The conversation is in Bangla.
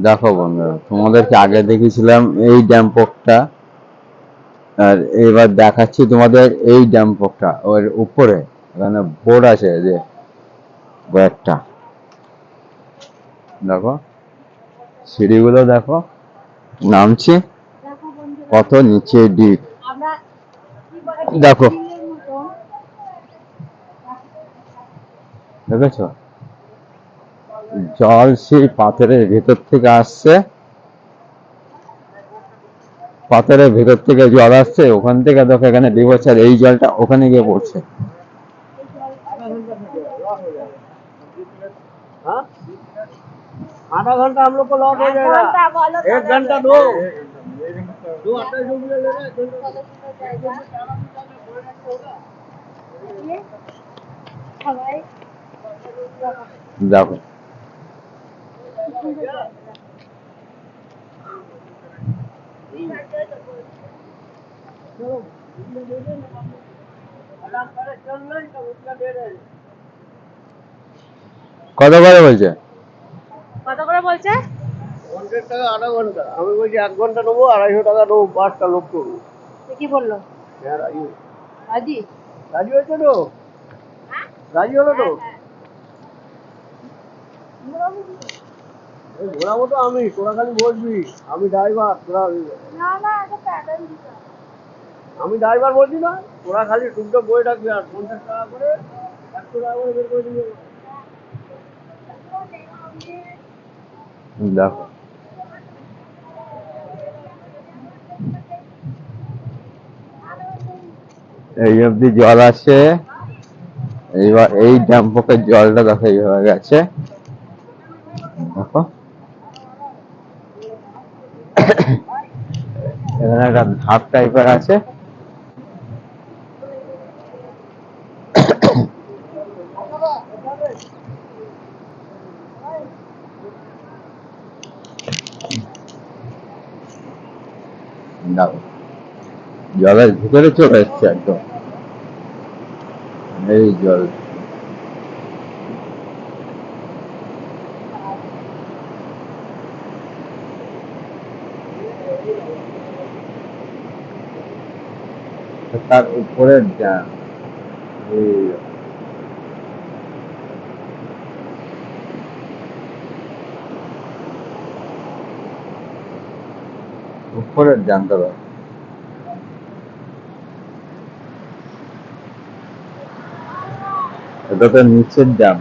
দেখো বন্ধুরা, তোমাদেরকে আগে দেখিয়েছিলাম এই ড্যাম্পকটা, আর এবার দেখাচ্ছি তোমাদের এই ড্যাম্পকটা। ওর উপরে এখানে বোর্ড আছে যে একটা, দেখো সিঁড়িগুলো দেখো, নামছি কত নিচে ডিপ, দেখো দেখেছো? জল সেই পাথরের ভেতর থেকে আসছে, পাথরের ভেতর থেকে জল আসছে, ওখান থেকে দেখো এখানে ডিপ হচ্ছে, আর এই জলটা ওখানে গিয়ে পড়ছে। आधा घंटा हम लोग को लॉस हो जाएगा, 1 घंटा दो 28 ले रहे দেখো কত করে বলছে? কত করে বলছে? 50 টাকা আধা ঘন্টা, আমি বলছি 1 ঘন্টা নেবো, 250 টাকা নেবো, 5টা লোক করবো। কি বললো? হ্যাঁ রাজি, রাজি? রাজি হয়েছে তো, রাজি হলো তো। ঘোরাবো তো আমি, তোরা খালি বসবি, আমি ড্রাইভার, তোরা আমি ড্রাইভার বলছি না, তোরা খালি টুকটাক বই রাখবি, আর 50 টাকা করে 100 টাকা করে বের করে দিবি। দেখো এই অবধি জল আসে, এইবার এই ড্যাম্পকের জলটা দেখো এইভাবে গেছে, দেখো এখানে একটা ধাপ টাইপের আছে, দেখো জলের ভিতরে চলে এসছে একদম এই জল। তার উপরের ড্যাম, এই উপরের ড্যামটা দেখো, এটা তো নিচের ড্যাম।